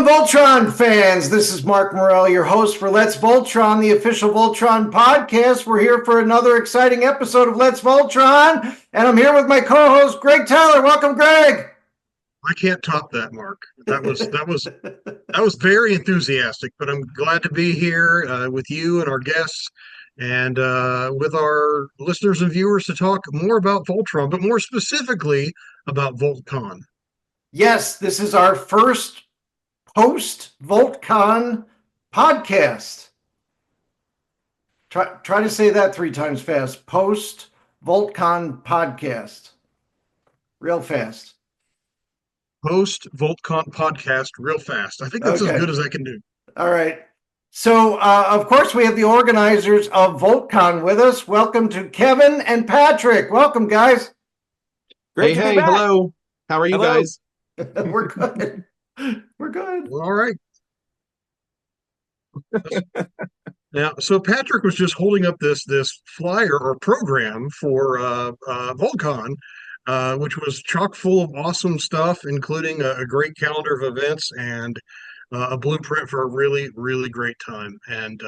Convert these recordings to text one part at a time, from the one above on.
Voltron fans, this is Mark Morrell, your host for Let's Voltron, the official Voltron podcast. We're here for another exciting episode of Let's Voltron, and I'm here with my co-host, Greg Tyler. Welcome, Greg. I can't top that, Mark. That was very enthusiastic, but I'm glad to be here with you and our guests and with our listeners and viewers to talk more about Voltron, but more specifically about VoltCon. Yes, this is our first post-VoltCon podcast. Try to say that 3 times fast. Post-VoltCon podcast. Real fast. Post-VoltCon podcast real fast. I think that's as good as I can do. All right. So, of course, we have the organizers of VoltCon with us. Welcome to Kevin and Patrick. Welcome, guys. Great to be back. Hello. How are you guys? We're good. We're good. Well, all right. Now, so Patrick was just holding up this flyer or program for VoltCon, which was chock full of awesome stuff, including a great calendar of events and a blueprint for a really, really great time. And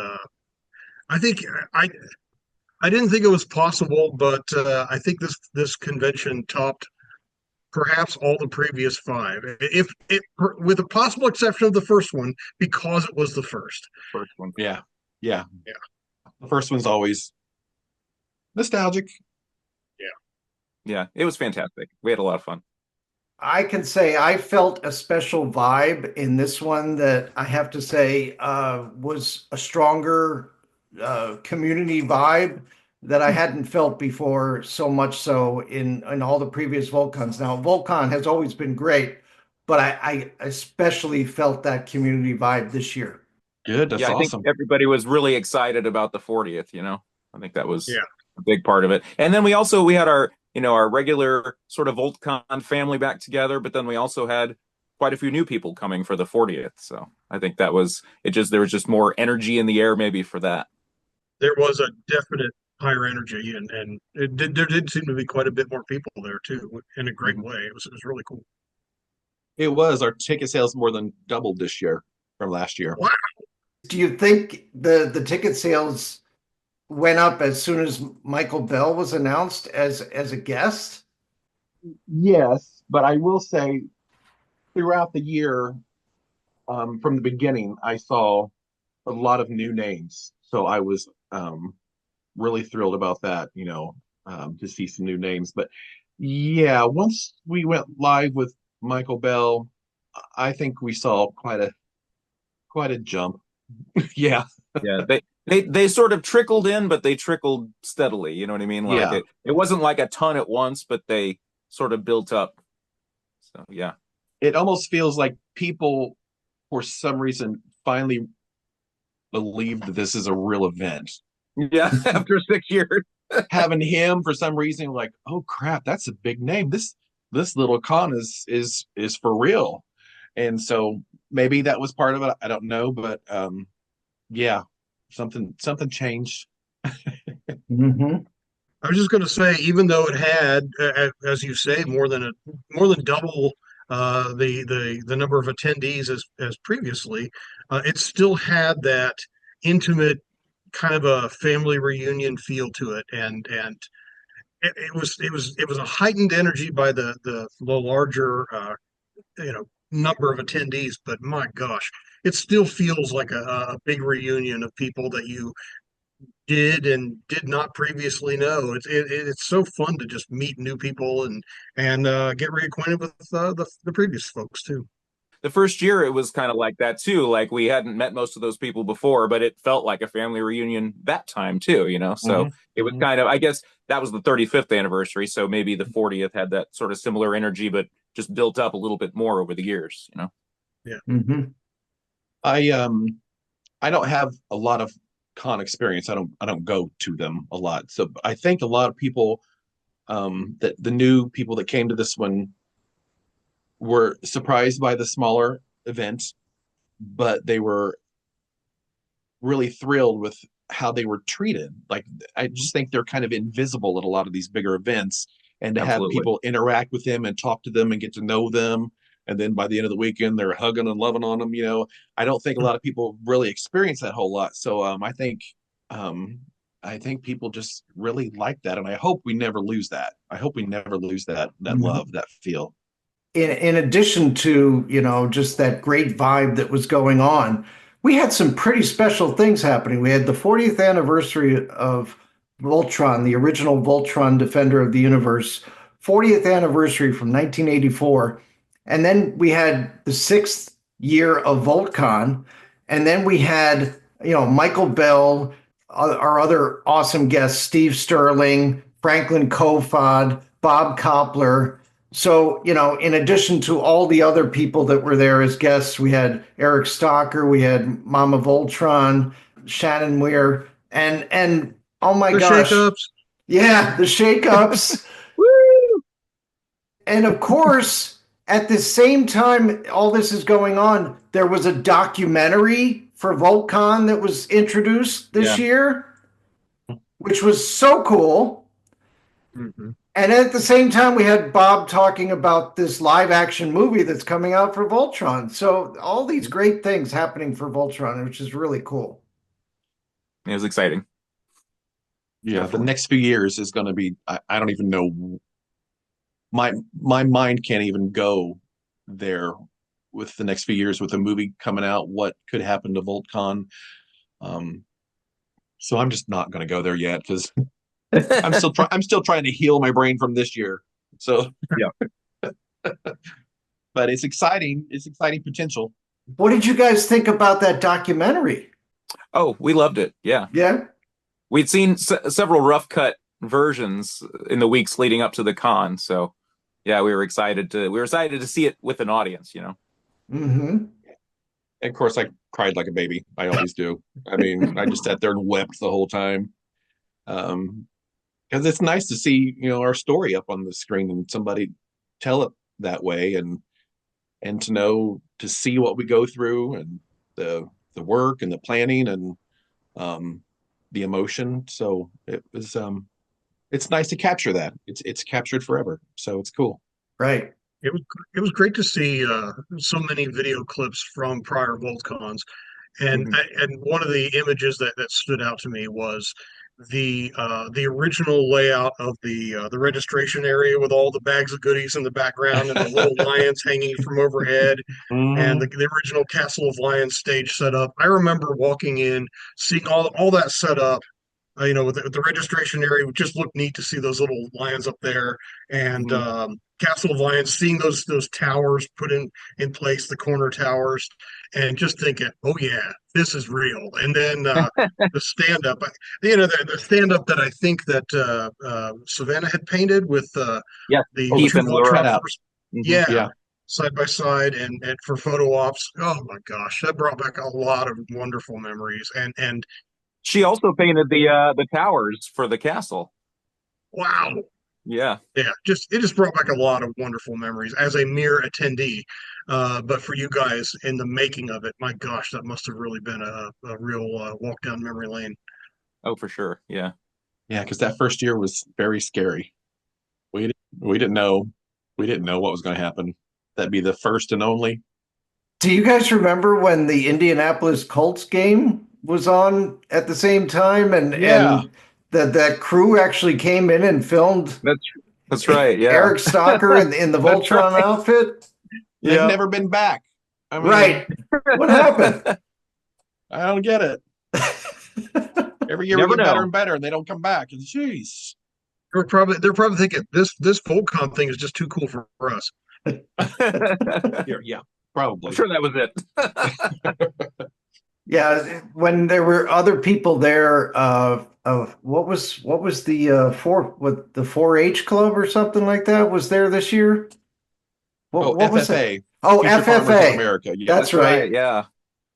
I think I didn't think it was possible, but I think this convention topped perhaps all the previous 5, if with a possible exception of the first one, because it was the first. First one, yeah. The first one's always nostalgic. Yeah, it was fantastic. We had a lot of fun. I can say I felt a special vibe in this one that I have to say was a stronger community vibe that I hadn't felt before, so much so in all the previous VoltCons. Now, VoltCon has always been great, but I especially felt that community vibe this year. Good, that's awesome. I think everybody was really excited about the 40th, I think that was a big part of it. And then we had our regular sort of VoltCon family back together, but then we also had quite a few new people coming for the 40th. So I think there was just more energy in the air maybe for that. There was a definite higher energy, and there did seem to be quite a bit more people there too, in a great way. It was really cool. It was. Our ticket sales more than doubled this year from last year. Wow. Do you think the ticket sales went up as soon as Michael Bell was announced as a guest? Yes, but I will say throughout the year, from the beginning, I saw a lot of new names. So I was really thrilled about that, to see some new names. But yeah, once we went live with Michael Bell, I think we saw quite a jump. Yeah. They sort of trickled in, but they trickled steadily. You know what I mean? Like it wasn't like a ton at once, but they sort of built up. So yeah. It almost feels like people, for some reason, finally believed that this is a real event. Yeah, after 6 years. Having him for some reason, like, oh crap, that's a big name. This little con is for real. And so maybe that was part of it. I don't know, but yeah, something changed. Mm-hmm. I was just going to say, even though it had, as you say, more than double the number of attendees as previously, it still had that intimate kind of a family reunion feel to it, and it was a heightened energy by the larger number of attendees. But my gosh, it still feels like a big reunion of people that you did and did not previously know. It's so fun to just meet new people and get reacquainted with the previous folks too. The first year it was kind of like that too. Like we hadn't met most of those people before, but it felt like a family reunion that time too, So it was kind of, I guess that was the 35th anniversary. So maybe the 40th had that sort of similar energy, but just built up a little bit more over the years, Yeah. Mm-hmm. I don't have a lot of con experience. I don't go to them a lot. So I think a lot of people, that the new people that came to this one were surprised by the smaller event, but they were really thrilled with how they were treated. Like, I just think they're kind of invisible at a lot of these bigger events, and to have people interact with them and talk to them and get to know them and then by the end of the weekend they're hugging and loving on them. I don't think a lot of people really experience that whole lot. So I think people just really like that, and I hope we never lose that. I hope we never lose that love, that feel. In addition to, just that great vibe that was going on, we had some pretty special things happening. We had the 40th anniversary of Voltron, the original Voltron Defender of the Universe, 40th anniversary from 1984. And then we had the 6th year of VoltCon. And then we had, Michael Bell, our other awesome guests, Steve Sterling, Franklin Kofod, Bob Koppler. So, in addition to all the other people that were there as guests, we had Eric Stocker, we had Mama Voltron, Shannon Weir, and oh my gosh. Shake-ups. Yeah, the shake-ups. Woo! And of course, at the same time all this is going on, there was a documentary for VoltCon that was introduced this year, which was so cool. Mm-hmm. And at the same time, we had Bob talking about this live action movie that's coming out for Voltron. So all these great things happening for Voltron, which is really cool. It was exciting. Yeah, the next few years is going to be, I don't even know. My mind can't even go there with the next few years with the movie coming out, what could happen to VoltCon. So I'm just not going to go there yet because I'm still trying to heal my brain from this year. So yeah, but it's exciting. It's exciting potential. What did you guys think about that documentary? Oh, we loved it. Yeah. Yeah. We'd seen several rough cut versions in the weeks leading up to the con. So yeah, we were excited to see it with an audience, Mm-hmm. And of course, I cried like a baby. I always do. I mean, I just sat there and wept the whole time. Because it's nice to see, our story up on the screen and somebody tell it that way, and to see what we go through and the work and the planning and the emotion. So it's nice to capture that. It's captured forever. So it's cool. Right. It was great to see so many video clips from prior VoltCons, and one of the images that stood out to me was the original layout of the registration area with all the bags of goodies in the background and the little lions hanging from overhead, and the original Castle of Lions stage setup. I remember walking in, seeing all that set up. With the registration area, it just looked neat to see those little lions up there, and Castle of Lions, seeing those towers put in place, the corner towers, and just thinking, oh yeah, this is real. And then the stand up, the stand up that I think that Savannah had painted with the Keith and Laura. Yeah, side by side, and for photo ops. Oh my gosh, that brought back a lot of wonderful memories. And she also painted the towers for the castle. Wow. Yeah. Yeah, it just brought back a lot of wonderful memories as a mere attendee. But for you guys in the making of it, my gosh, that must have really been a real walk down memory lane. Oh, for sure. Yeah. Yeah, because that first year was very scary. We didn't know what was going to happen. That'd be the first and only. Do you guys remember when the Indianapolis Colts game was on at the same time, and that crew actually came in and filmed? That's right. Yeah, Eric Stocker in the Voltron outfit. They've never been back. I mean, right. What happened? I don't get it. Every year we get better and better, and they don't come back. And jeez, they're probably thinking this VoltCon thing is just too cool for us. Yeah, probably. I'm sure that was it. Yeah, when there were other people there, what was the 4-H club or something like that was there this year? What was FFA. it? Oh, Future Farmers of FFA. America. Yeah, that's right. Yeah.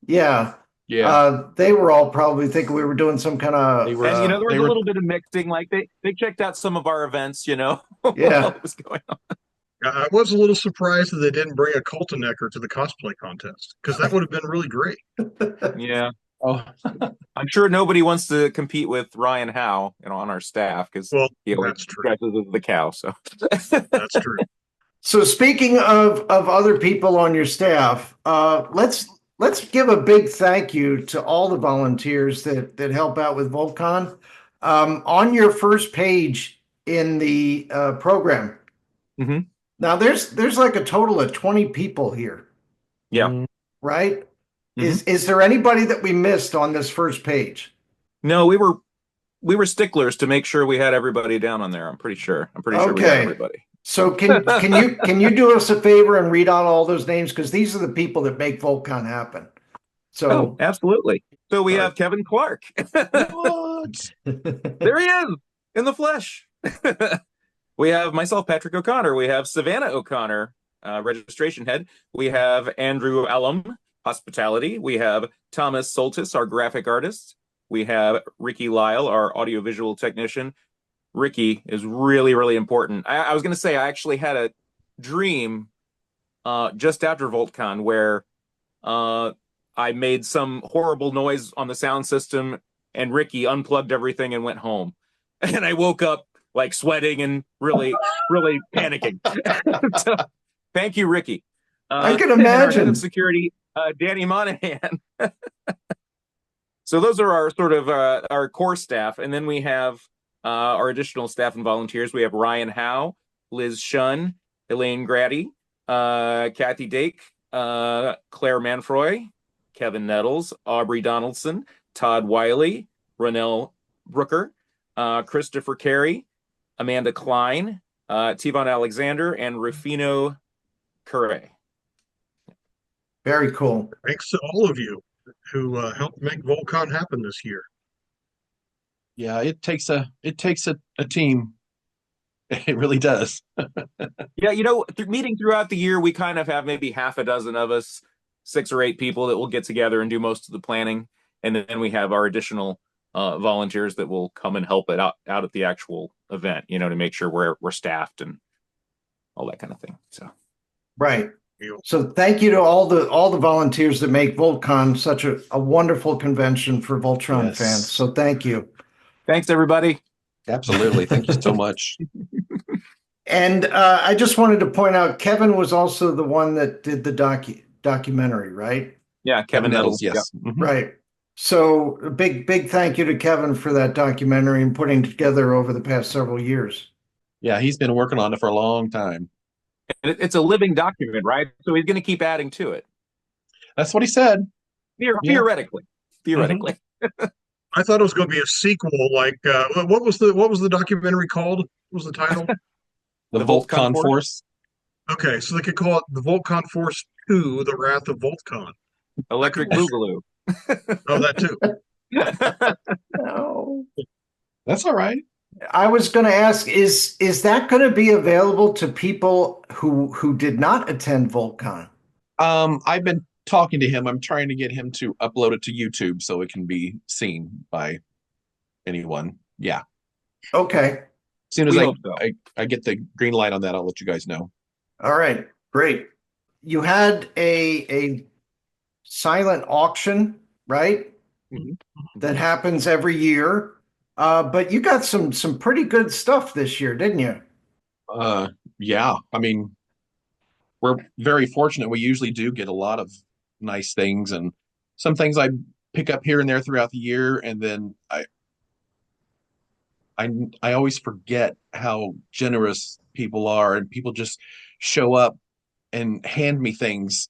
Yeah. Yeah. They were all probably thinking we were doing some kind of. There was a little bit of mixing. Like they checked out some of our events. Yeah. What was going on. I was a little surprised that they didn't bring a Coltonecker to the cosplay contest, because that would have been really great. Yeah. Oh, I'm sure nobody wants to compete with Ryan Howe, on our staff, because he always dresses as the cow. So that's true. So speaking of other people on your staff, let's give a big thank you to all the volunteers that help out with VoltCon. On your first page in the program, Mhm. now there's like a total of 20 people here, Yeah. right? Mhm. Is there anybody that we missed on this first page? No, we were sticklers to make sure we had everybody down on there. I'm pretty sure. I'm pretty sure we had Okay. everybody. So can you do us a favor and read out all those names? Because these are the people that make VoltCon happen. Oh, So absolutely. So we All have Kevin Clark. What? There he is in the flesh. We have myself, Patrick O'Connor. We have Savannah O'Connor, registration head. We have Andrew Allum, hospitality. We have Thomas Soltis, our graphic artist. We have Ricky Lyle, our audiovisual technician. Ricky is really, really important. I was going to say, I actually had a dream just after VoltCon where I made some horrible noise on the sound system and Ricky unplugged everything and went home. And I woke up like sweating and really, really panicking. So, thank you, Ricky. I can And our head imagine. of security, Danny Monahan. So those are our sort of our core staff, and then we have our additional staff and volunteers. We have Ryan Howe, Liz Shunn, Elaine Grady, Kathy Dake, Claire Manfroy, Kevin Nettles, Aubrey Donaldson, Todd Wiley, Ronell Brooker, Christopher Carey, Amanda Klein, Tivon Alexander, and Rufino Curre. Very cool. Thanks to all of you who helped make VoltCon happen this year. Yeah, it takes a team. It really does. Yeah, meeting throughout the year, we kind of have maybe half a dozen of us, 6 or 8 people that will get together and do most of the planning, and then we have our additional volunteers that will come and help it out at the actual event. To make sure we're staffed and all that kind of thing. So, Right. So thank you to all the volunteers that make VoltCon such a wonderful convention for Voltron Yes. fans. So thank you. thanks everybody. Absolutely. Thank you so much. And I just wanted to point out, Kevin was also the one that did the documentary, right? Yeah, Kevin Nettles. Yes. Yeah. Mhm. Right. So a big thank you to Kevin for that documentary and putting it together over the past several years. Yeah, he's been working on it for a long time. It's a living document, right? So he's going to keep adding to it. That's what he said. Theoretically. I thought it was going to be a sequel. Like, what was the documentary called? What was the title? The The VoltCon VoltCon Force. Okay, so they could call it the VoltCon Force 2, The Wrath of VoltCon. Electric Boogaloo. Oh, that too. No. That's all right. I was going to ask, is that going to be available to people who did not attend VoltCon? I've been talking to him. I'm trying to get him to upload it to YouTube so it can be seen by anyone. Yeah. Okay. As soon as We I, hope so. I get the green light on that, I'll let you guys know. All right. Great. You had a silent auction, right? Mhm. That happens every year. But you got some pretty good stuff this year, didn't you? Yeah. I mean, we're very fortunate. We usually do get a lot of nice things, and some things I pick up here and there throughout the year, and then I always forget how generous people are, and people just show up and hand me things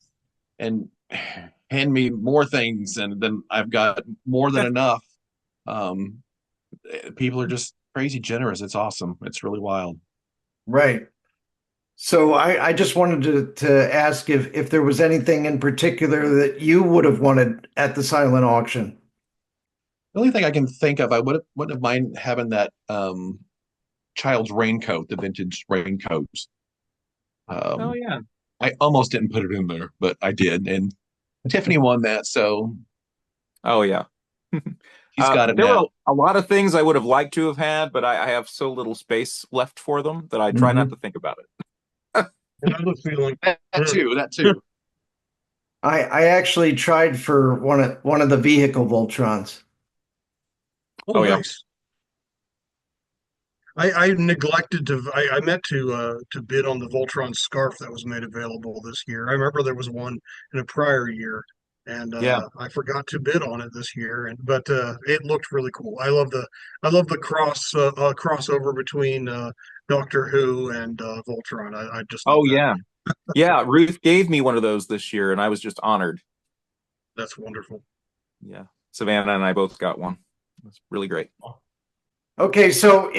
and hand me more things, and then I've got more than enough. Um, People are just crazy generous. It's awesome. It's really wild. Right. So I just wanted to ask if there was anything in particular that you would have wanted at the silent auction. The only thing I can think of, I wouldn't have mind having that child's raincoat, the vintage raincoat. Oh Um, yeah. I almost didn't put it in there, but I did, and Tiffany won that, so Oh yeah. he's got it There were now. a lot of things I would have liked to have had, but I have so little space left for them that I try not to think about it. Another feeling. That too. That too. I actually tried for one of the vehicle Voltrons. Oh, yeah. Nice. I neglected to. I meant to bid on the Voltron scarf that was made available this year. I remember there was one in a prior year, and Yeah. I forgot to bid on it this year. But it looked really cool. I love the crossover between Doctor Who and Voltron. I just love Oh that. yeah. Yeah, Ruth gave me one of those this year, and I was just honored. That's wonderful. Yeah, Savannah and I both got one. It's really great. Okay, so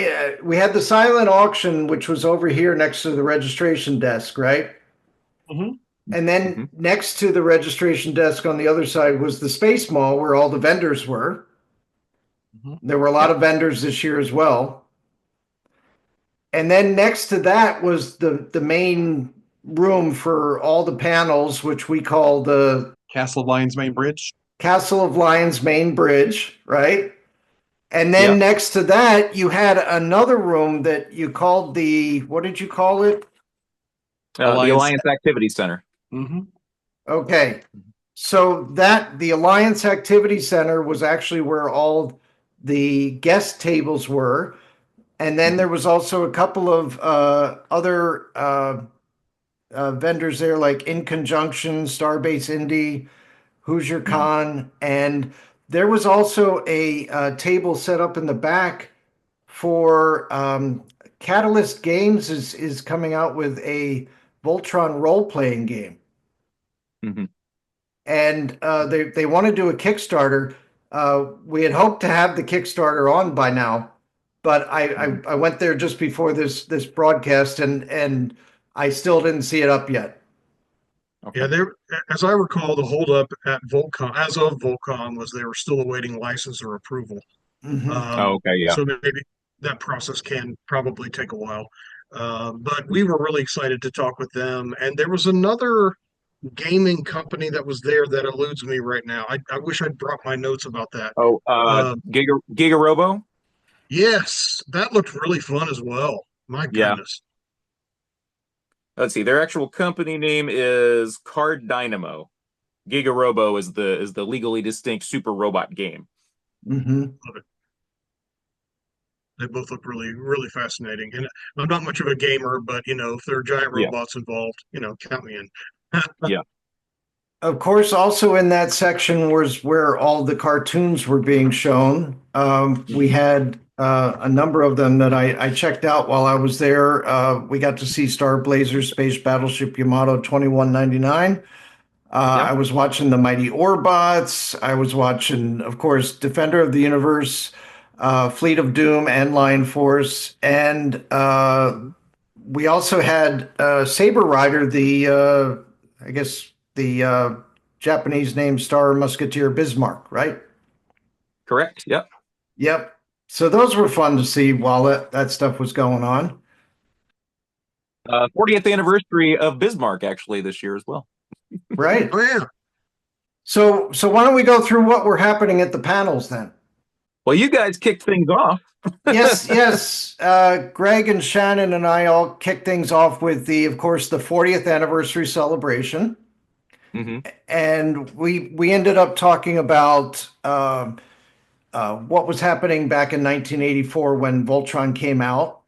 we had the silent auction, which was over here next to the registration desk, right? Mhm. And then Mhm. next to the registration desk on the other side was the Space Mall where all the vendors were. Mhm. There were a lot Yep. of vendors this year as well. And then next to that was the main room for all the panels, which we call the Castle of Lions main bridge. Castle of Lions main bridge, right? And then Yep. next to that, you had another room that you called the, what did you call it? The Alliance. Alliance Activity Center. Mhm. Okay. So that the Alliance Activity Center was actually where all the guest tables were. And then there was also a couple of other vendors there, like In Conjunction, Starbase Indie, Hoosier Con, and there was also a table set up in the back for Catalyst Games is coming out with a Voltron role playing game, Mhm. and they want to do a Kickstarter. We had hoped to have the Kickstarter on by now, but I went there just before this broadcast, and I still didn't see it up yet. Okay. Yeah, there. As I recall, the holdup at VoltCon, as of VoltCon, was they were still awaiting license or approval. Mhm. Oh, okay. Yeah. So maybe that process can probably take a while. But we were really excited to talk with them. And there was another gaming company that was there that eludes me right now. I wish I'd brought my notes about that. Oh, Uh, Giga Robo. yes, that looked really fun as well. My Yeah. goodness. Let's see. Their actual company name is Card Dynamo. Giga Robo is the legally distinct super robot game. Mhm. Love it. They both look really, really fascinating. And I'm not much of a gamer, but if there are giant Yeah. robots involved, count me in. Yeah. Of course, also in that section was where all the cartoons were being shown. We had a number of them that I checked out while I was there. We got to see Star Blazer, Space Battleship Yamato 2199. Yeah. I was watching the Mighty Orbots. I was watching, of course, Defender of the Universe, Fleet of Doom, and Lion Force. And we also had Saber Rider, I guess, the Japanese name Star Musketeer Bismarck, right? Correct. Yep. Yep. So those were fun to see while that stuff was going on. 40th anniversary of Bismarck actually this year as well. Right. Oh, yeah. So why don't we go through what were happening at the panels then? Well, you guys kicked things off. Yes. Greg and Shannon and I all kicked things off with of course, the 40th anniversary celebration. Hmm. And we ended up talking about what was happening back in 1984 when Voltron came out.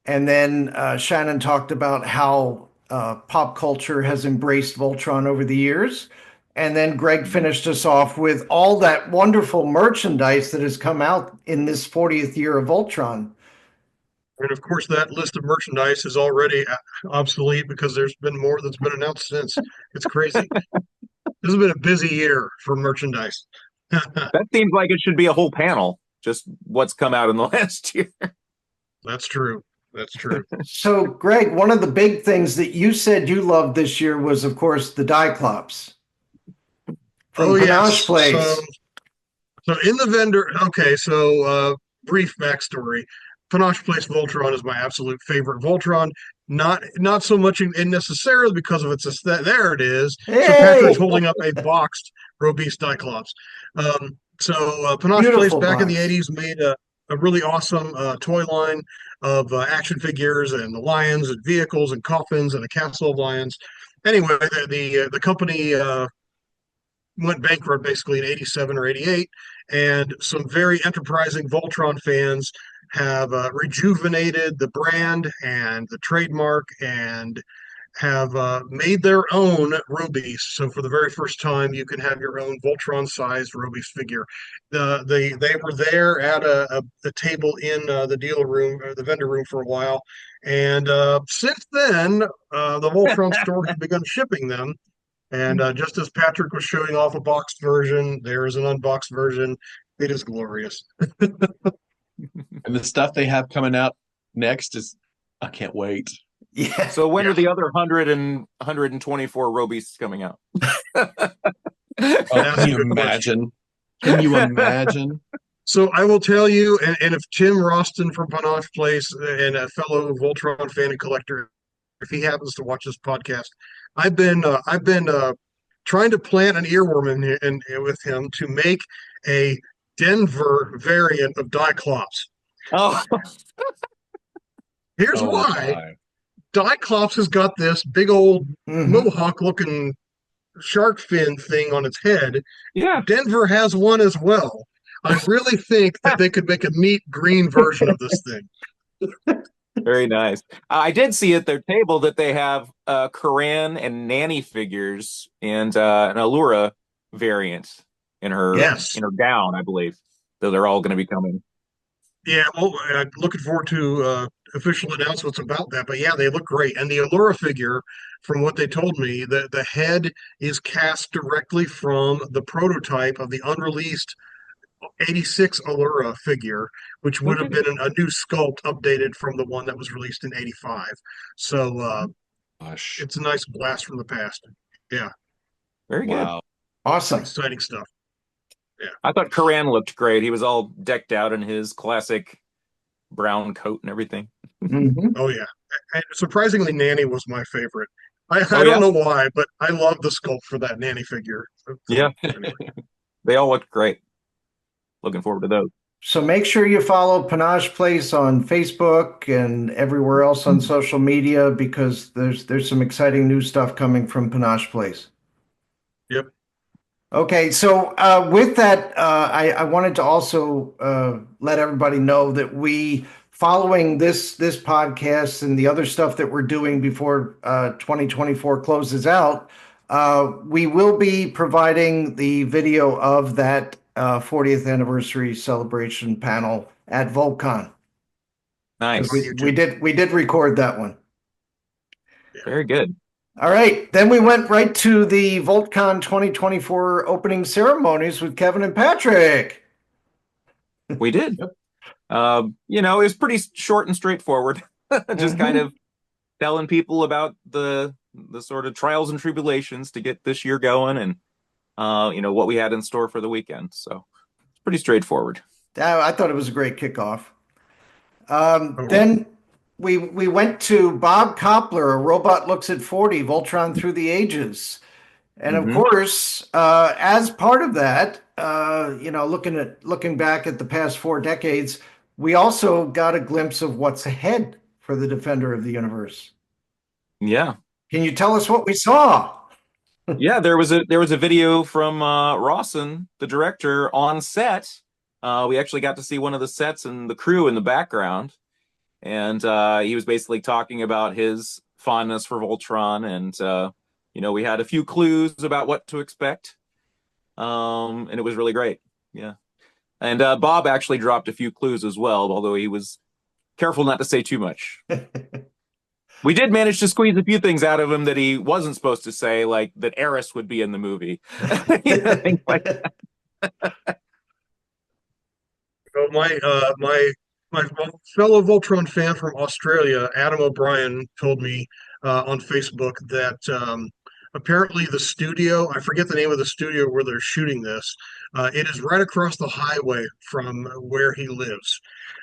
And then Shannon talked about how pop culture has embraced Voltron over the years. And then Greg finished us off with all that wonderful merchandise that has come out in this 40th year of Voltron. And of course, that list of merchandise is already obsolete because there's been more that's been announced since. It's crazy. This has been a busy year for merchandise. That seems like it should be a whole panel, just what's come out in the last year. That's true. That's true. So, Greg, one of the big things that you said you loved this year was, of course, the Diclops from Oh, Panache yes. Place. So in the vendor, okay, so brief backstory. Panache Place Voltron is my absolute favorite Voltron. Not so much in necessarily because of its aesthetic. There it is. Sir Hey, Patrick's holding up a boxed Robese Diclops. Panache Place beautiful back in the box. 80s made a really awesome toy line of action figures and the lions and vehicles and coffins and a castle of lions. Anyway, the company went bankrupt basically in 87 or 88, and some very enterprising Voltron fans have rejuvenated the brand and the trademark and have made their own Robies. So for the very first time, you can have your own Voltron-sized Robies figure. They were there at a table in the dealer room, or the vendor room for a while, and since then, the Voltron store has begun shipping them. And just as Patrick was showing off a boxed version, there is an unboxed version. It is glorious. And the stuff they have coming out next is, I can't wait. Yeah. So when are the other 124 Robies coming out? Oh, can you imagine? Can you imagine? So I will tell you, and if Tim Roston from Panache Place and a fellow Voltron fan and collector, if he happens to watch this podcast, I've been trying to plant an earworm in with him to make a Denver variant of Diclops. Oh, Here's Oh, why. my. Diclops has got this big old Mhm. mohawk-looking shark fin thing on its head. yeah. Denver has one as well. I really think that they could make a neat green version of this thing. Very nice. I did see at their table that they have Karan and Nanny figures and an Allura variant in her Yes. gown, I believe. So they're all going to be coming. Yeah, well, looking forward to official announcements about that. But yeah, they look great. And the Allura figure, from what they told me, the head is cast directly from the prototype of the unreleased 86 Allura figure, which would have been a new sculpt updated from the one that was released in 85. So Gosh. it's a nice blast from the past. Yeah, Very good. Wow. Awesome. exciting stuff. I thought Karan looked great. He was all decked out in his classic brown coat and everything. Mhm. Oh yeah, and surprisingly, Nanny was my favorite. I Oh, don't yeah? know why, but I love the sculpt for that Nanny figure. So, Yeah. anyway. They all looked great. Looking forward to those. So make sure you follow Panache Place on Facebook and everywhere else on social media because there's some exciting new stuff coming from Panache Place. Yep. Okay, so with that, I wanted to also let everybody know that following this podcast and the other stuff that we're doing before 2024 closes out, we will be providing the video of that 40th anniversary celebration panel at VoltCon. Nice. We did record that one. Very good. All right, then we went right to the VoltCon 2024 opening ceremonies with Kevin and Patrick. We did. It was pretty short and straightforward. Just kind of telling people about the sort of trials and tribulations to get this year going and what we had in store for the weekend. So it's pretty straightforward. I thought it was a great kickoff. Then we went to Bob Koppler, A Robot Looks at 40, Voltron Through the Ages. And of course, as part of that, looking back at the past 4 decades, we also got a glimpse of what's ahead for the Defender of the Universe. Yeah. Can you tell us what we saw? Yeah, there was a video from Rawson, the director, on set. We actually got to see one of the sets and the crew in the background. And he was basically talking about his fondness for Voltron. And, we had a few clues about what to expect. And it was really great. Yeah. And Bob actually dropped a few clues as well, although he was careful not to say too much. We did manage to squeeze a few things out of him that he wasn't supposed to say, like that Eris would be in the movie. Things like that. My fellow Voltron fan from Australia, Adam O'Brien, told me on Facebook that apparently the studio, I forget the name of the studio where they're shooting this, it is right across the highway from where he lives.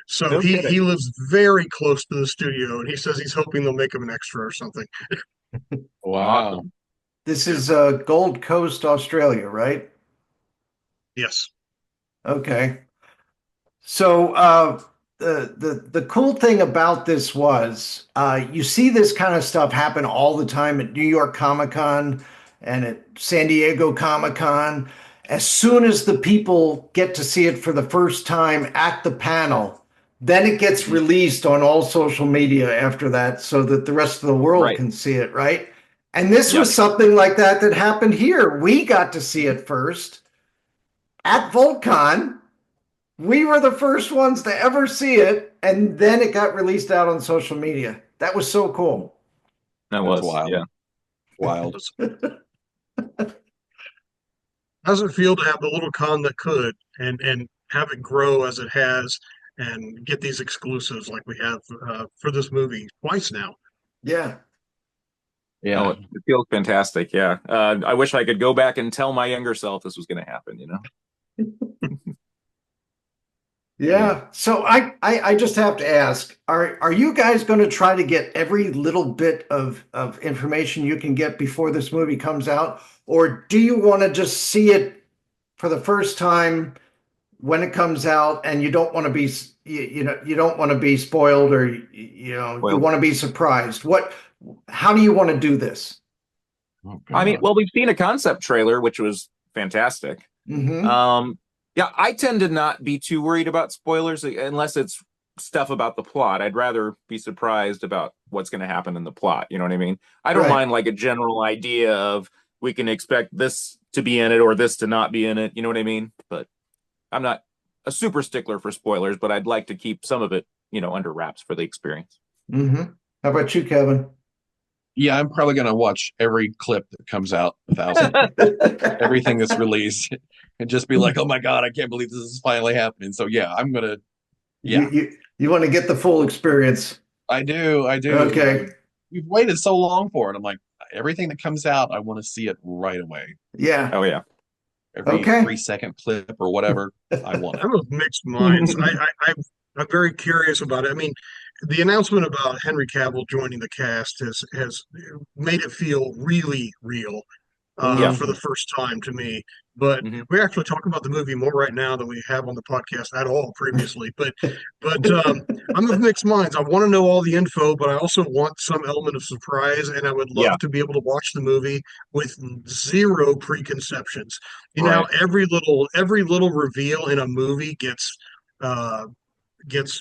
So No he kidding. lives very close to the studio, and he says he's hoping they'll make him an extra or something. Wow. Awesome. This is Gold Coast, Australia, right? Yes. Okay. So the cool thing about this was you see this kind of stuff happen all the time at New York Comic Con and at San Diego Comic Con. As soon as the people get to see it for the first time at the panel, then it gets released on all social media after that so that the rest of the world Right. can see it, right? And this Yep. was something like that happened here. We got to see it first at VoltCon. We were the first ones to ever see it, and then it got released out on social media. That was so cool. That That's was wild. yeah. Wild. How's it feel to have the little con that could and have it grow as it has and get these exclusives like we have for this movie twice now? Yeah. Yeah. Oh, it feels fantastic. Yeah. I wish I could go back and tell my younger self this was going to happen, you know? Yeah. So I just have to ask, are you guys going to try to get every little bit of information you can get before this movie comes out? Or do you want to just see it for the first time when it comes out and you don't want to be, you don't want to be spoiled, or, you Well, want to be surprised? How do you want to do this? Oh, I mean, God. well, we've seen a concept trailer, which was fantastic. Mm-hmm. Yeah, I tend to not be too worried about spoilers unless it's stuff about the plot. I'd rather be surprised about what's going to happen in the plot. You know what I mean? I don't Right. mind like a general idea of we can expect this to be in it or this to not be in it. You know what I mean? But I'm not a super stickler for spoilers, but I'd like to keep some of it, under wraps for the experience. Mm-hmm. How about you, Kevin? Yeah, I'm probably gonna watch every clip that comes out, 1,000, everything that's released, and just be like, "Oh my God, I can't believe this is finally happening." So yeah, I'm gonna. Yeah, You want to get the full experience. I do. Okay. We've waited so long for it. I'm like, everything that comes out, I want to see it right away. Yeah. Oh yeah. Every Okay. 3-second clip or whatever, I want it. I'm of mixed minds. I'm very curious about it. I mean, the announcement about Henry Cavill joining the cast has made it feel really real Yeah. for the first time to me. But Mhm. we actually talk about the movie more right now than we have on the podcast at all previously. But I'm of mixed minds. I want to know all the info, but I also want some element of surprise, and I would love Yeah. to be able to watch the movie with zero preconceptions. Right. Every little reveal in a movie gets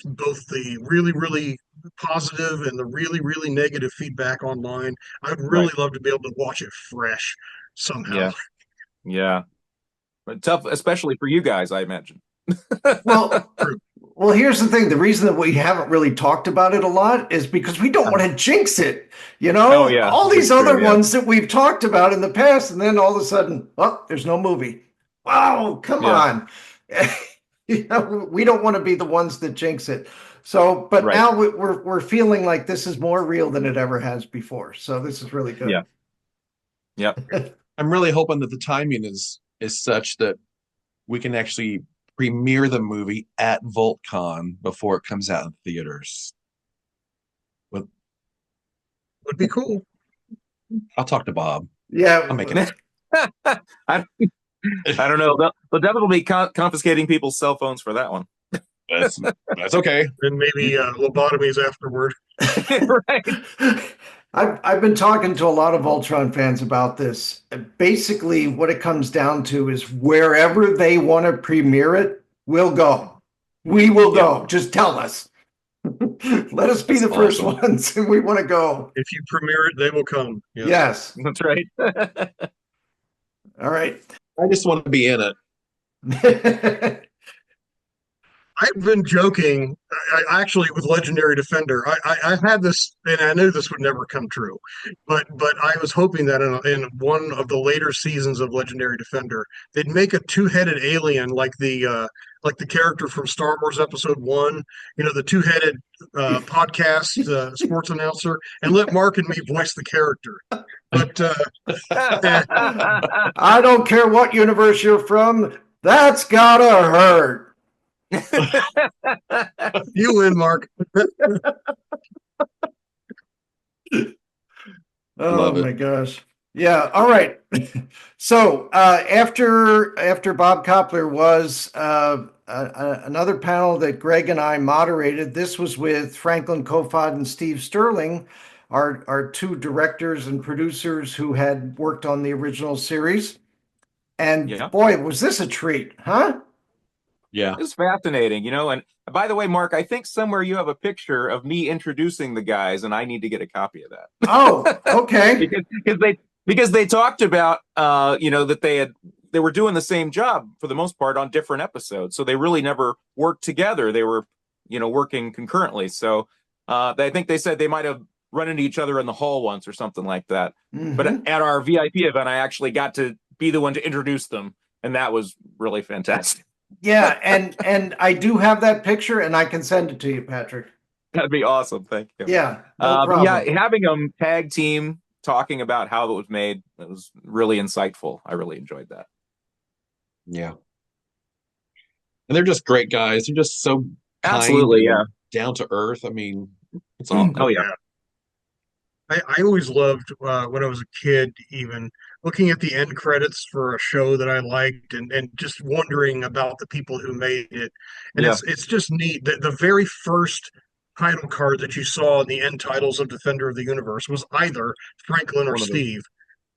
both the really, really positive and the really, really negative feedback online. I'd really love to be able to watch it fresh somehow. Yeah. Yeah. But tough, especially for you guys, I imagine. Well, here's the thing. The reason that we haven't really talked about it a lot is because we don't want to jinx it. Oh, yeah. All these That's true, other yeah. ones that we've talked about in the past, and then all of a sudden, oh, there's no movie. Wow, come Yeah. on. We don't want to be the ones that jinx it. So, but Right. now we're feeling like this is more real than it ever has before. So this is really good. Yeah. Yep. I'm really hoping that the timing is such that we can actually premiere the movie at VoltCon before it comes out in theaters. Would be cool. I'll talk to Bob. Yeah. I'll make it. I don't know. They'll definitely be confiscating people's cell phones for that one. That's okay. And maybe lobotomies afterward. Right. I've been talking to a lot of Voltron fans about this. Basically, what it comes down to is wherever they want to premiere it, we'll go. We will go. Just tell us. Let us be That's the first awesome. ones, and we want to go. If you premiere it, they will come. Yes. That's right. All right. I just want to be in it. I've been joking, actually, with Legendary Defender. I've had this, and I knew this would never come true, but I was hoping that in one of the later seasons of Legendary Defender, they'd make a two-headed alien like the character from Star Wars Episode 1, the two-headed podcast sports announcer, and let Mark and me voice the character. But I don't care what universe you're from. That's gotta hurt. You win, Mark. Oh Love it. my gosh. Yeah. All right. So after Bob Koppler was another panel that Greg and I moderated. This was with Franklin Kofod and Steve Sterling, our two directors and producers who had worked on the original series. And Yeah. boy, was this a treat, huh? Yeah. It's fascinating, you know. And by the way, Mark, I think somewhere you have a picture of me introducing the guys, and I need to get a copy of that. Oh, okay. because they talked about you know, that they were doing the same job for the most part on different episodes, so they really never worked together. They were, you know, working concurrently. So I think they said they might have run into each other in the hall once or something like that. But Mm-hmm. at our VIP event, I actually got to be the one to introduce them, and that was really fantastic. Yeah, and I do have that picture, and I can send it to you, Patrick. That'd be awesome. Thank you. Yeah, no But yeah, problem. having them tag team talking about how it was made, it was really insightful. I really enjoyed that. Yeah. And they're just great guys. They're just so kind Absolutely, yeah. and down to earth. I mean, it's Oh, awesome. Oh yeah. I always loved when I was a kid, even looking at the end credits for a show that I liked, and just wondering about the people who made it. And Yeah. it's just neat that the very first title card that you saw in the end titles of Defender of the Universe was either Franklin or One of them. Steve.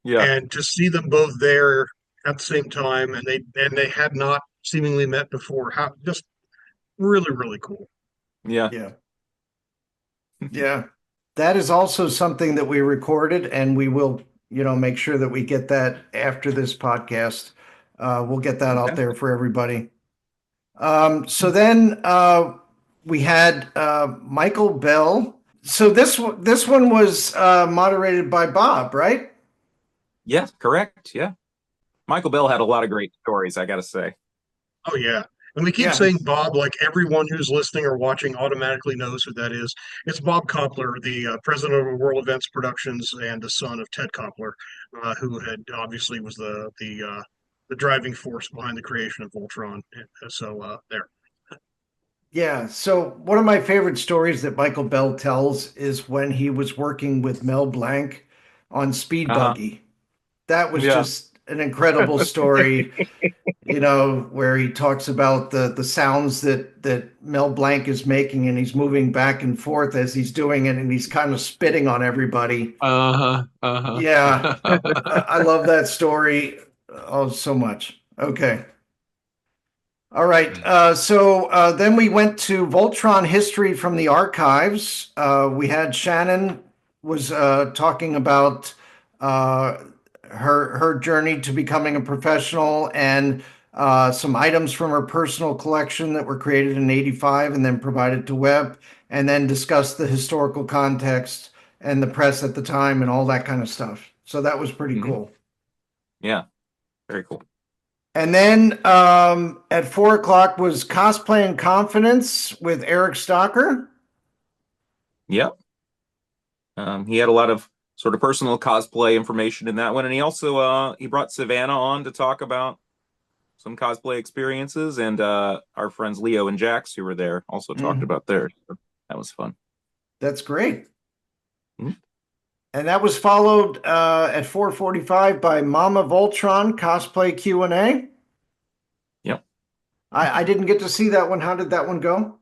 Yeah. And to see them both there at the same time, and they had not seemingly met before, how just really, really cool. Yeah. Yeah. Yeah. That is also something that we recorded, and we will, make sure that we get that after this podcast. We'll get that out there for everybody. So then we had Michael Bell. So this one was moderated by Bob, right? Yeah, correct. Yeah. Michael Bell had a lot of great stories, I gotta say. Oh yeah. And we keep Yeah. saying Bob, like everyone who's listening or watching automatically knows who that is. It's Bob Koppler, the president of World Events Productions and the son of Ted Koppler, who had obviously was the driving force behind the creation of Voltron. So there. Yeah. So one of my favorite stories that Michael Bell tells is when he was working with Mel Blanc on Speed Uh-huh. Buggy. That was Yeah. just an incredible story, where he talks about the sounds that Mel Blanc is making, and he's moving back and forth as he's doing it, and he's kind of spitting on everybody. Uh-huh. Uh-huh. Yeah. I love that story. Oh, so much. Okay. All right. So then we went to Voltron history from the archives. We had Shannon was talking about her journey to becoming a professional, and some items from her personal collection that were created in '85 and then provided to Web, and then discussed the historical context and the press at the time and all that kind of stuff. So that was pretty cool. Yeah. Very cool. And then at 4 o'clock was Cosplay and Confidence with Eric Stocker. Yep. He had a lot of sort of personal cosplay information in that one, and he also he brought Savannah on to talk about some cosplay experiences, and our friends Leo and Jax, who were there, also talked about theirs. So that was fun. That's great. Mhm. And that was followed at 4:45 by Mama Voltron Cosplay Q&A. Yep. I didn't get to see that one. How did that one go?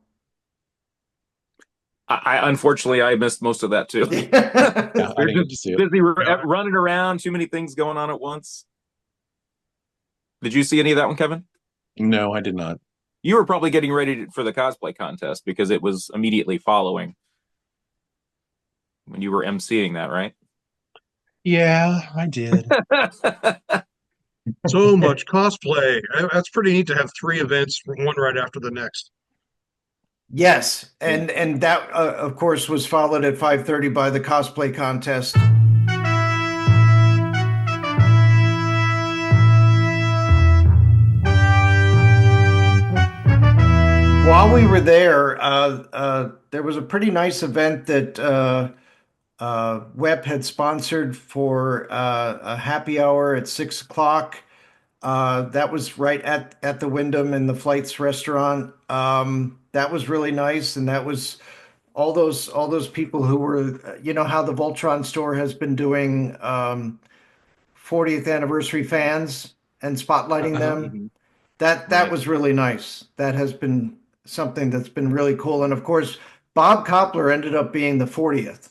I unfortunately I missed most of that too. Yeah, I didn't get to see it. Busy running around, too many things going on at once. Did you see any of that one, Kevin? No, I did not. You were probably getting ready for the cosplay contest because it was immediately following when you were emceeing that, right? Yeah, I did. So much cosplay. That's pretty neat to have three events, one right after the next. Yes, and that of course was followed at 5:30 by the cosplay contest. While we were there, there was a pretty nice event that Web had sponsored for a happy hour at 6 o'clock. That was right at the Wyndham in the Flights restaurant. That was really nice, and that was all those people who were, how the Voltron store has been doing 40th anniversary fans and spotlighting them. That was really nice. That has been something that's been really cool. And of course, Bob Koppler ended up being the 40th.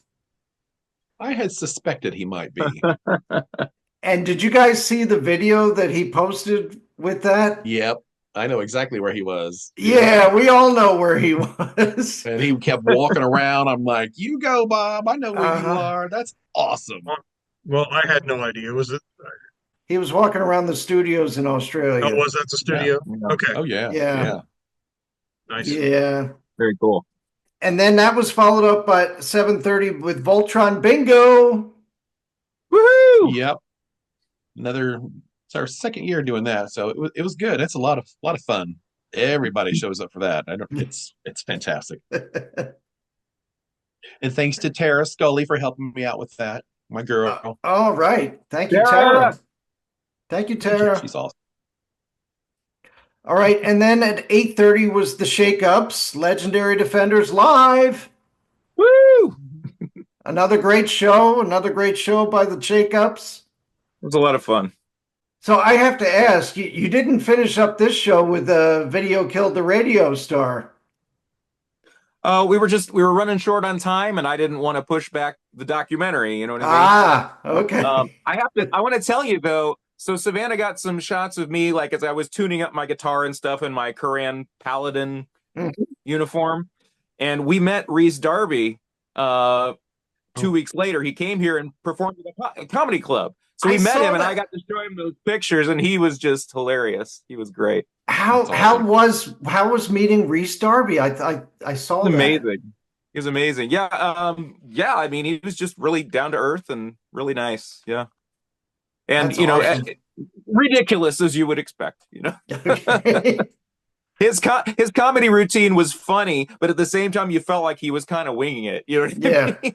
I had suspected he might be. And did you guys see the video that he posted with that? Yep, I know exactly where he was. Yeah, we all know where he was. And he kept walking around. I'm like, you go, Bob. I know where you Uh-huh. are. That's awesome. Well, I had no idea. Was it? He was walking around the studios in Oh, Australia. was that the Yeah. studio? Yeah. Okay, Oh yeah. Yeah. Yeah. nice. Yeah. Very cool. And then that was followed up at 7:30 with Voltron Bingo. Woohoo! Yep. It's our second year doing that, so it was good. It's a lot of fun. Everybody shows up for that. It's fantastic. And thanks to Tara Scully for helping me out with that. My girl. All right. Thank you, Tara! Tara. Thank you, Tara. She's awesome. All right. And then at 8:30 was the Shake-Ups, Legendary Defenders Live. Woo! Another great show by the Shake-Ups. It was a lot of fun. So I have to ask, you didn't finish up this show with Video Killed the Radio Star. We were running short on time, and I didn't want to push back the documentary. You know what I mean? Ah, okay. I want to tell you though. So Savannah got some shots of me, like as I was tuning up my guitar and stuff in my Koran Paladin uniform, and we met Reese Darby 2 weeks later. He came here and performed at a comedy club. So we met him, and I got to show him those pictures, and he was just hilarious. He was great. How was meeting Reese Darby? I saw that. Amazing. He was amazing. Yeah. I mean, he was just really down to earth and really nice. Yeah. And That's awesome. Ridiculous as you would expect. Okay. His comedy routine was funny, but at the same time, you felt like he was kind of winging it. You know what I mean?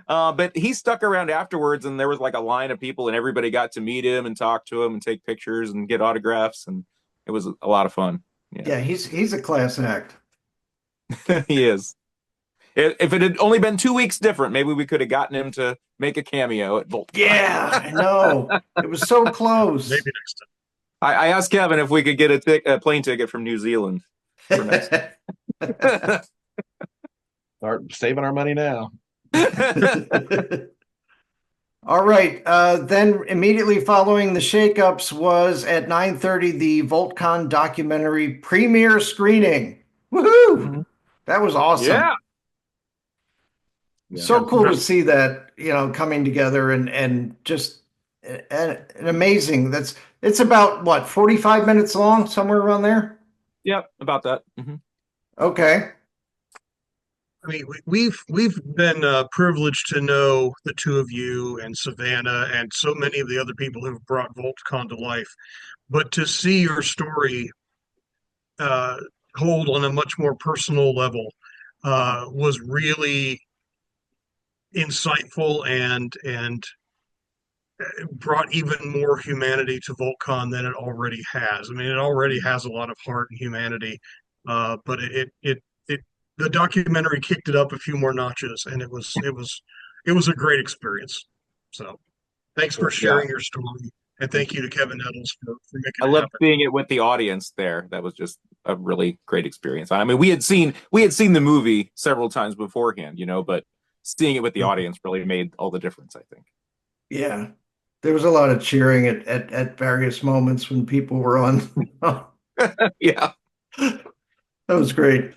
But he stuck around afterwards, and there was like a line of people, and everybody got to meet him and talk to him and take pictures and get autographs, and it was a lot of fun. Yeah, he's a class act. He is. If it had only been 2 weeks different, maybe we could have gotten him to make a cameo at VoltCon. Yeah, I know. It was so close. Maybe next time. I asked Kevin if we could get a plane ticket from New Zealand for next time. Start saving our money now. All right. Then immediately following the Shake-Ups was at 9:30 the VoltCon documentary premiere screening. Woohoo! Mm-hmm. That was awesome. Yeah. So cool to see that, coming together and just an amazing. It's about what, 45 minutes long, somewhere around there? Yep, about that. Mm-hmm. Okay. I mean, we've been privileged to know the two of you and Savannah and so many of the other people who've brought VoltCon to life, but to see your story hold on a much more personal level was really insightful and brought even more humanity to VoltCon than it already has. I mean, it already has a lot of heart and humanity, but the documentary kicked it up a few more notches, and it was a great experience. So, thanks for sharing your story, and thank you to Kevin Nettles for making it loved happen. seeing it with the audience there. That was just a really great experience. I mean, we had seen the movie several times beforehand, but seeing it with the audience really made all the difference, I think. Yeah. There was a lot of cheering at various moments when people were on. Yeah. That was great.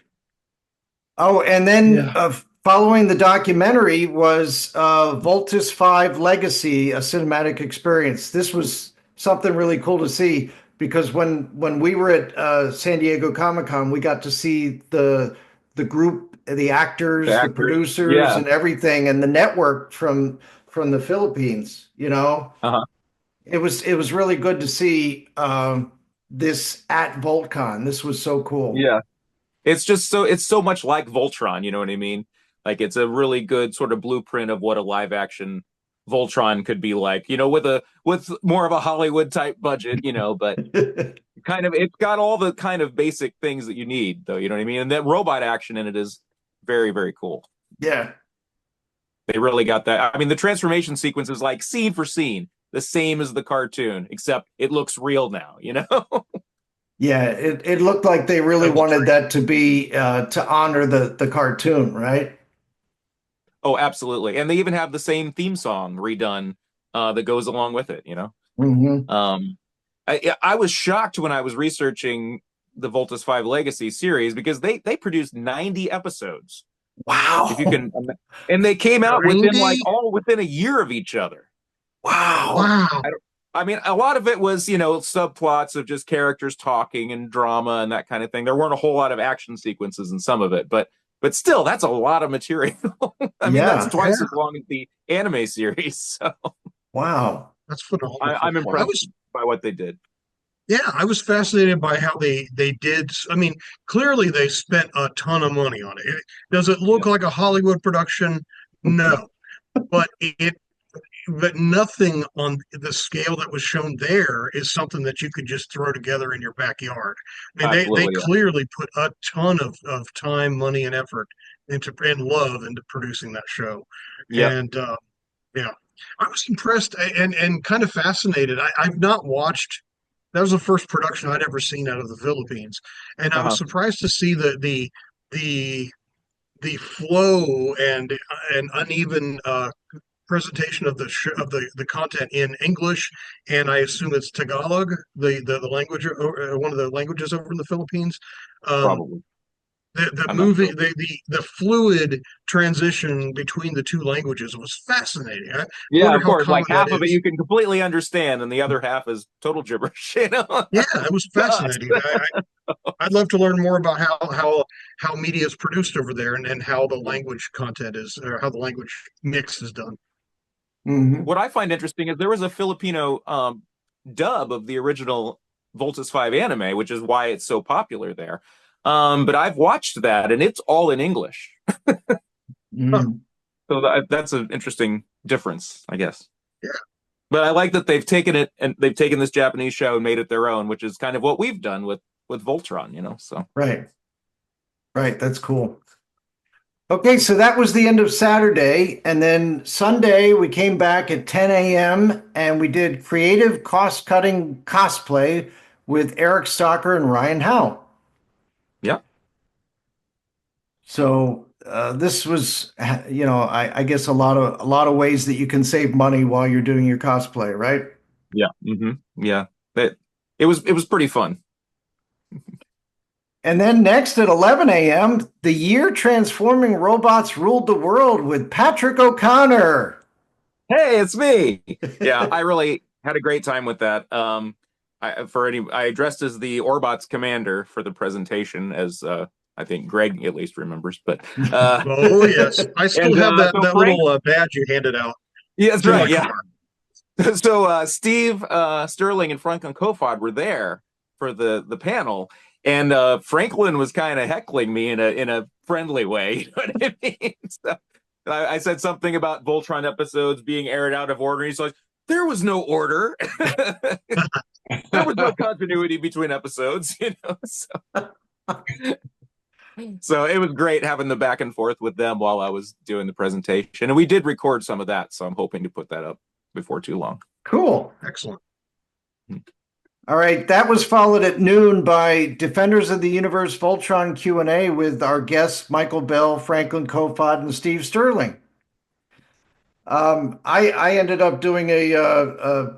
Oh, and then following the documentary was Voltus 5 Legacy, a cinematic experience. This was something really cool to see because when we were at San Diego Comic-Con, we got to see the group, the actors, the producers, and everything, and the network from the Philippines. It was really good to see this at VoltCon. This was so cool. Yeah. It's so much like Voltron, you know what I mean? Like it's a really good sort of blueprint of what a live action Voltron could be like, with more of a Hollywood type budget, but it's got all the kind of basic things that you need though, you know what I mean? And that robot action in it is very, very cool. Yeah. They really got that. I mean, the transformation sequence is like scene for scene, the same as the cartoon, except it looks real now, Yeah, it looked like they really wanted that to be to honor the cartoon, right? Oh, absolutely. And they even have the same theme song redone that goes along with it, Mm-hmm. I was shocked when I was researching the Voltus 5 Legacy series because they produced 90 episodes. Wow. If you can, and they came out 90? within all within a year of each other. Wow. Wow. I mean, a lot of it was, subplots of just characters talking and drama and that kind of thing. There weren't a whole lot of action sequences in some of it, but still, that's a lot of material. I mean, that's twice as long as the anime series. So. Wow. That's phenomenal. I'm impressed by what they did. Yeah, I was fascinated by how they did. I mean, clearly they spent a ton of money on it. Does it look like a Hollywood production? No, but nothing on the scale that was shown there is something that you could just throw together in your backyard. I mean, they clearly put a ton of time, money, and effort and love into producing that show. Yep. And yeah, I was impressed and kind of fascinated. I've not watched. That was the first production I'd ever seen out of the Philippines, and I was surprised to see the flow and uneven presentation of the content in English, and I assume it's Tagalog, the language, one of the languages over in the Philippines. Probably. The movie, sure. the fluid transition between the two languages was fascinating. Yeah, of course. Like half of it you can completely understand, and the other half is total gibberish. Yeah, it was fascinating. I'd love to learn more about how media is produced over there and how the language content is, or how the language mix is done. Mm-hmm. What I find interesting is there was a Filipino dub of the original Voltus 5 anime, which is why it's so popular there. But I've watched that, and it's all in English. So that's an interesting difference, I guess. Yeah. But I like that they've taken it and they've taken this Japanese show and made it their own, which is kind of what we've done with Voltron, So right, that's cool. Okay, so that was the end of Saturday, and then Sunday we came back at 10 a.m. and we did creative cost-cutting cosplay with Eric Stocker and Ryan Howe. Yeah. So this was, I guess a lot of ways that you can save money while you're doing your cosplay, right? Yeah. Mm-hmm. Yeah. It was pretty fun. And then next at 11 a.m., the year transforming robots ruled the world with Patrick O'Connor. Hey, it's me. Yeah, I really had a great time with that. I dressed as the Orbots commander for the presentation, as I think Greg at least remembers. But oh yes, I still have that little badge you handed out. Yeah, that's right. Yeah. So Steve Sterling and Franklin Kofod were there for the panel, and Franklin was kind of heckling me in a friendly way. You know what I mean? So I said something about Voltron episodes being aired out of order. He's like, "There was no order. There was no continuity between episodes." So it was great having the back and forth with them while I was doing the presentation, and we did record some of that. So I'm hoping to put that up before too long. Cool. Excellent. All right, that was followed at noon by Defenders of the Universe Voltron Q&A with our guests Michael Bell, Franklin Kofod, and Steve Sterling. I ended up doing a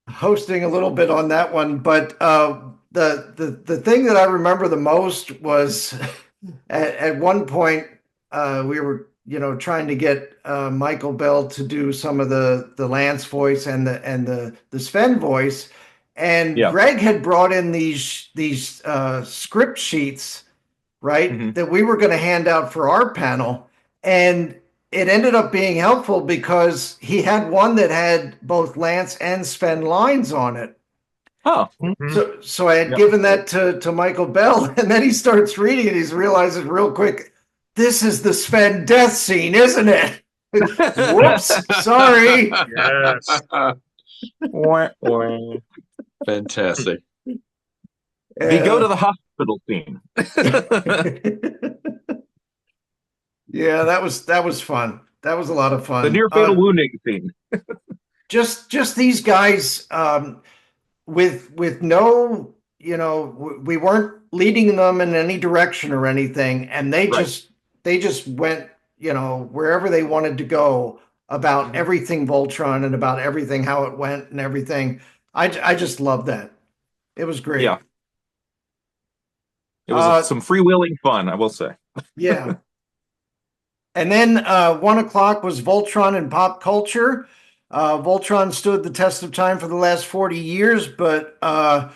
hosting a little bit on that one, but the thing that I remember the most was at one point we were trying to get Michael Bell to do some of the Lance voice and the Sven voice. And Greg had brought in these script sheets, right, Mm-hmm. that we were going to hand out for our panel. And it ended up being helpful because he had one that had both Lance and Sven lines on it. Oh. Mm-hmm. So I had given that to Michael Bell, and then he starts reading it. He realizes real quick, this is the Sven death scene, isn't it? Whoops, sorry. Yes. Fantastic. They go to the hospital scene. Yeah, that was fun. That was a lot of fun. The near fatal wounding scene. just these guys with no, we weren't leading them in any direction or anything, and they just went, wherever they wanted to go about everything Voltron and about everything, how it went and everything. I just love that. It was great. Yeah. It was some freewheeling fun, I will say. Yeah. And then 1 o'clock was Voltron and pop culture. Voltron stood the test of time for the last 40 years, but are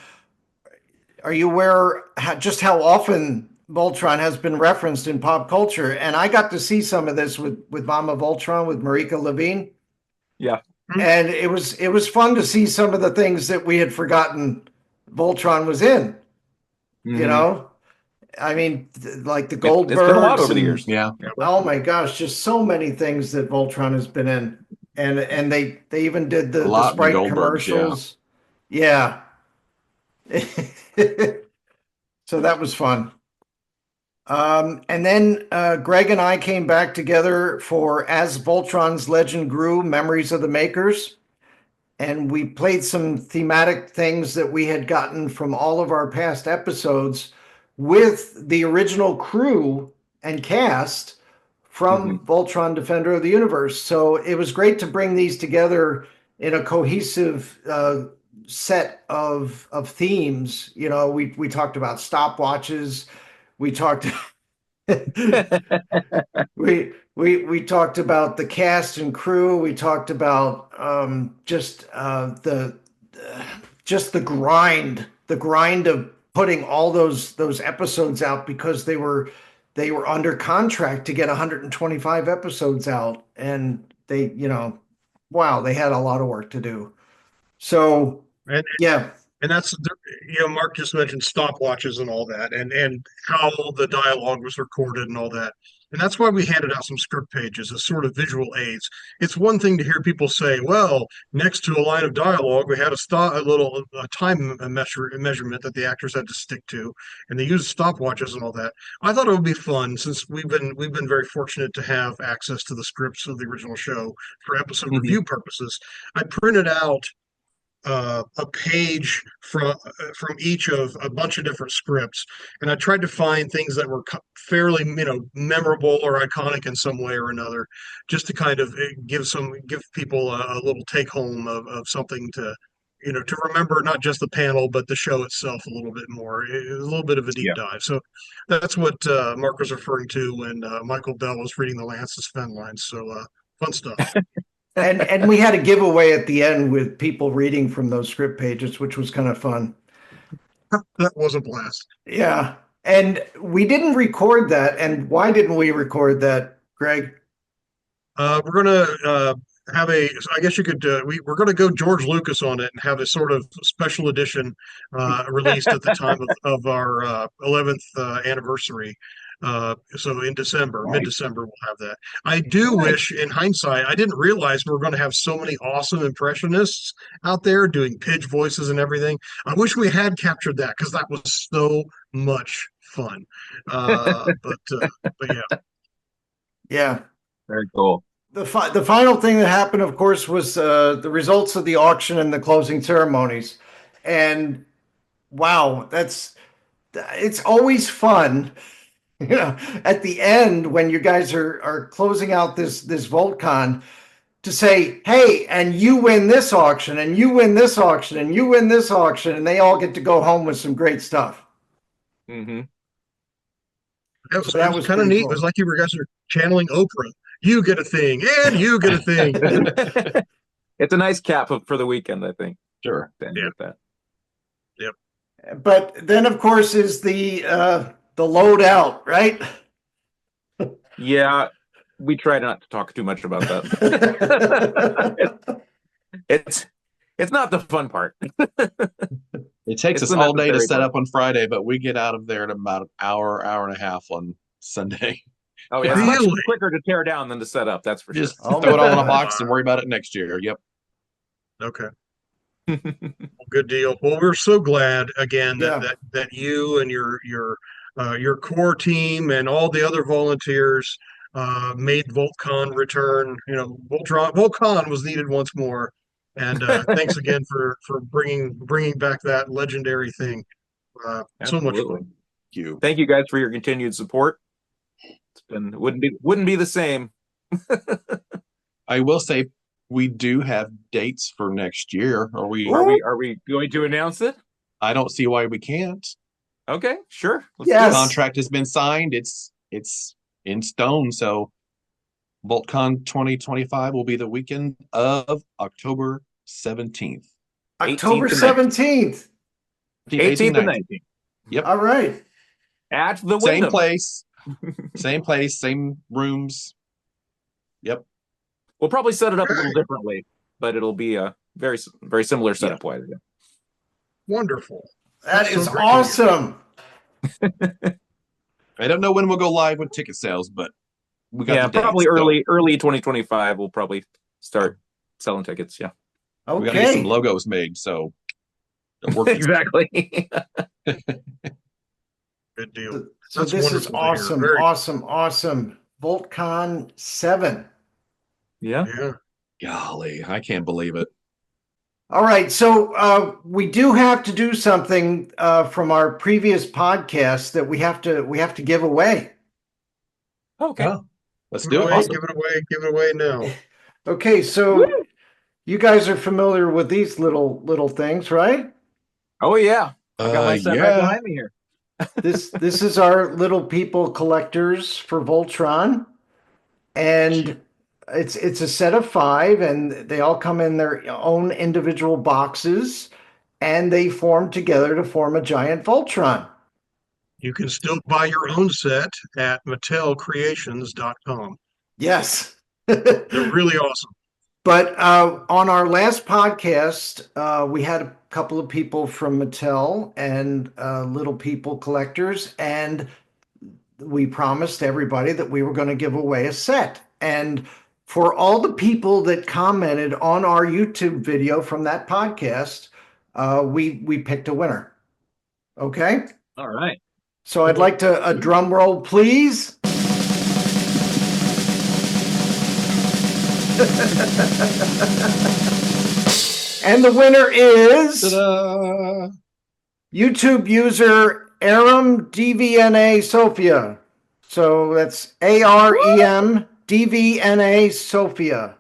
you aware just how often Voltron has been referenced in pop culture? And I got to see some of this with Mama Voltron, with Marika Levine. Yeah. And it was fun to see some of the things that we had forgotten Voltron was in. You know? I mean, like the Goldbergs. It's been a lot over the years. Yeah. Oh my gosh, just so many things that Voltron has been in. And they even did the Sprite commercials. Yeah. So that was fun. And then Greg and I came back together for As Voltron's Legend Grew, Memories of the Makers. And we played some thematic things that we had gotten from all of our past episodes with the original crew and cast from Voltron Defender of the Universe. So it was great to bring these together in a cohesive set of themes. You know, we talked about stopwatches. We talked we talked about the cast and crew. We talked about just the grind of putting all those episodes out, because they were under contract to get 125 episodes out, and they, wow, they had a lot of work to do. So yeah. And that's, Mark just mentioned stopwatches and all that, and how the dialogue was recorded and all that. And that's why we handed out some script pages as sort of visual aids. It's one thing to hear people say, well, next to a line of dialogue, we had a time measurement that the actors had to stick to, and they used stopwatches and all that. I thought it would be fun, since we've been very fortunate to have access to the scripts of the original show for episode review purposes. I printed out a page from each of a bunch of different scripts, and I tried to find things that were fairly memorable or iconic in some way or another, just to kind of give people a little take home of something to remember, not just the panel but the show itself a little bit more, a little bit of a deep dive. So that's what Mark was referring to when Michael Bell was reading the Lance's Fen lines. So fun stuff. And we had a giveaway at the end with people reading from those script pages, which was kind of fun. That was a blast. Yeah. And we didn't record that. And why didn't we record that, Greg? We're going to have I guess you could, we're going to go George Lucas on it and have a sort of special edition released at the time of our 11th anniversary. So in December, mid-December, we'll have that. I do wish, in hindsight, I didn't realize we were going to have so many awesome impressionists out there doing pitch voices and everything. I wish we had captured that, because that was so much fun. But yeah. Yeah. Very cool. The final thing that happened, of course, was the results of the auction and the closing ceremonies. And wow, it's always fun. At the end, when you guys are closing out this VoltCon, to say, hey, and you win this auction, and you win this auction, and you win this auction, and they all get to go home with some great stuff. That was kind of neat. Cool. It was like you guys are channeling Oprah. You get a thing, and you get a thing. It's a nice cap for the weekend, I think. Sure. Yep. But then, of course, is the load out, right? Yeah, we try not to talk too much about that. It's not the fun part. It takes us all day to set up on Friday, but we get out of there in about an hour and a half on Sunday. Oh yeah, it's much quicker to tear down than to set up. That's for sure. Just throw it all in a box and worry about it next year. Yep. Okay. Good deal. Well, we're so glad again that you and your core team and all the other volunteers made VoltCon return. VoltCon was needed once more, and thanks again for bringing back that legendary thing. So much fun. Thank you guys for your continued support. It's been wouldn't be the same. I will say, We do have dates for next year. Are we going to announce it? I don't see why we can't. Okay, sure. Let's Yes. do it. Contract has been signed. It's in stone. So VoltCon 2025 will be the weekend of October 17th. October 18th and 17th. 18th and 19th. Yep. All right. At the Same Wyndham. place, same rooms. Yep. We'll probably set it up a little differently, but it'll be a very similar setup wise. Yeah. Wonderful. That That's is so great. awesome. I don't know when we'll go live with ticket sales, but we got the probably dates, early 2025. We'll probably start selling tickets. Yeah. so we got to get some Okay. logos made. So work Exactly. Good deal. So That's this is wonderful to hear. awesome, Very- awesome. VoltCon 7. Yeah. Yeah. Golly, I can't believe it. All right, so we do have to do something from our previous podcast that we have to give away. Okay. Oh, let's do it. Awesome. Give it away now. Okay, so you guys are familiar with these little things, right? Oh yeah. I got my set right yeah. behind me here. This is our Little People Collectors for Voltron, and it's a set of 5, and they all come in their own individual boxes, and they form together to form a giant Voltron. You can still buy your own set at MattelCreations.com. Yes. They're really awesome. But on our last podcast, we had a couple of people from Mattel and Little People Collectors, and we promised everybody that we were going to give away a set. And for all the people that commented on our YouTube video from that podcast, we picked a winner. Okay? All right. So I'd like a drum roll, please. And the winner is Ta-da! YouTube user Aram DVNA Sophia. So that's AREM DVNA Sophia.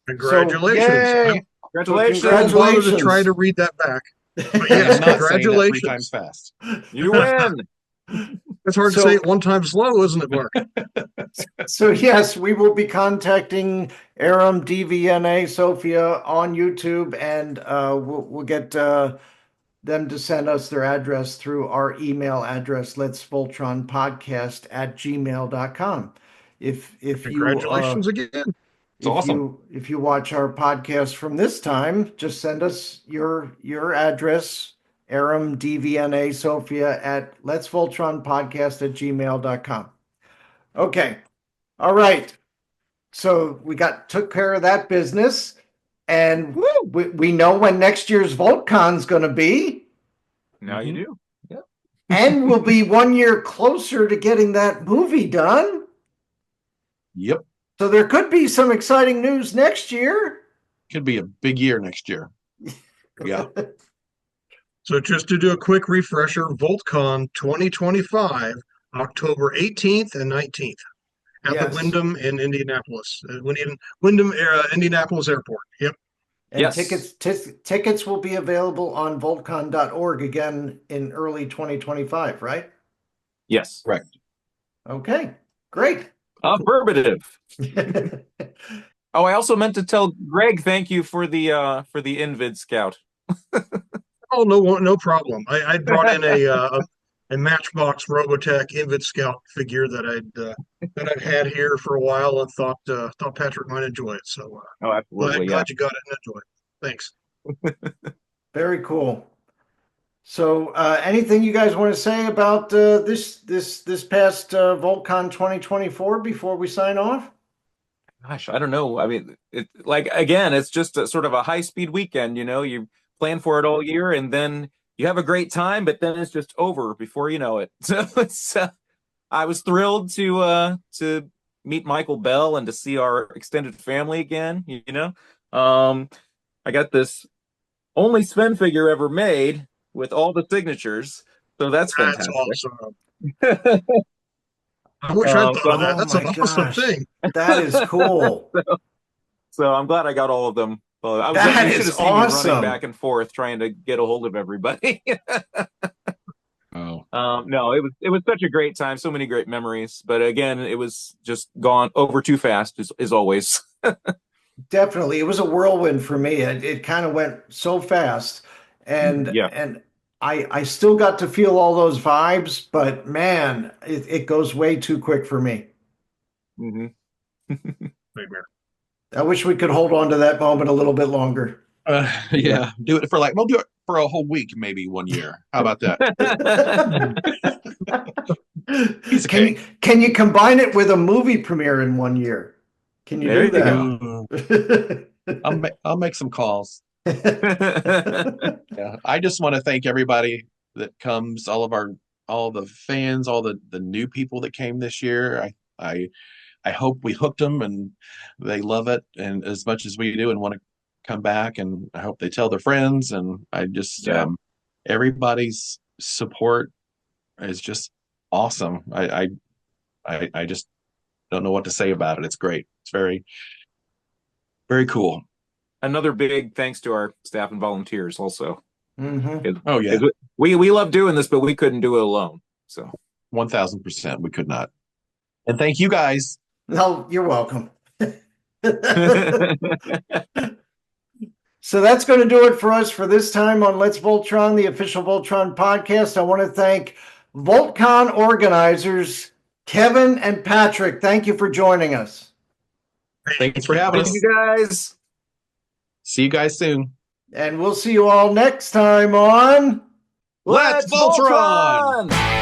Congratulations. Yay! Congratulations. I won't bother to Congratulations. try to read that back. But I'm yes, not saying that 3 congratulations. times fast. You win. It's hard to So- say it 1 time slow, isn't it, Mark? So yes, we will be contacting Aram DVNA Sophia on YouTube, and we'll get them to send us their address through our email address, letsvoltronpodcast@gmail.com. If you Congratulations again. It's awesome. if you watch our podcast from this time, just send us your address, Aram DVNA Sophia at letsvoltronpodcast@gmail.com. Okay. All right. So we took care of that business, and we know when next year's VoltCon's going to be, Now you do. and we'll be 1 year closer to getting that movie done. Yep. So there could be some exciting news next year. Could be a big year next year. Yeah. So just to do a quick refresher, VoltCon 2025, October 18th and 19th at Yes. the Wyndham in Indianapolis. Wyndham Indianapolis Airport. Yep. And Yes. tickets will be available on voltcon.org again in early 2025, right? Yes. Correct. Okay, great. Affirmative. Oh, I also meant to tell Greg thank you for the Invid Scout. Oh, no problem. I brought in a Matchbox Robotech Invid Scout figure that I'd had here for a while and thought Patrick might enjoy it. So Oh, absolutely. glad you got it and enjoyed it. Thanks. Very cool. So, anything you guys want to say about this past VoltCon 2024 before we sign off? Gosh, I don't know. I mean, it's just a sort of a high-speed weekend, you plan for it all year and then you have a great time, but then it's just over before you know it. So I was thrilled to meet Michael Bell and to see our extended family again, I got this only Sven figure ever made with all the signatures. So that's fantastic. That's awesome. I wish I thought of that. That's Oh an my awesome gosh. thing. That is cool. So I'm glad I got all of them. Well, I was That you should is have seen me awesome. running back and forth trying to get a hold of everybody. Oh, No, it was such a great time, so many great memories. But again, it was just gone over too fast, as always. Definitely. It was a whirlwind for me. It kind of went so fast. And Yeah. and I still got to feel all those vibes, but man, it goes way too quick for me. Hmm. Nightmare. I wish we could hold on to that moment a little bit longer. Yeah, do it for we'll do it for a whole week, maybe 1 year. How about that? Piece of cake. Can you combine it with a movie premiere in 1 year? Can you There do you that? I'll make some calls. Yeah, I just want to thank everybody that comes, all the fans, all the new people that came this year. I hope we hooked them and they love it and as much as we do and want to come back, and I hope they tell their friends, and I just Yeah. everybody's support is just awesome. I just don't know what to say about it. It's great. It's very, very cool. Another big thanks to our staff and volunteers also. Mhm. Oh yeah, We love doing this, but we couldn't do it alone. So 1000%. We could not. And thank you guys. No, you're welcome. So that's going to do it for us for this time on Let's Voltron, the official Voltron podcast. I want to thank VoltCon organizers, Kevin and Patrick. Thank you for joining us. Thanks for having us. Thank you guys. See you guys soon. And we'll see you all next time on Let's Voltron!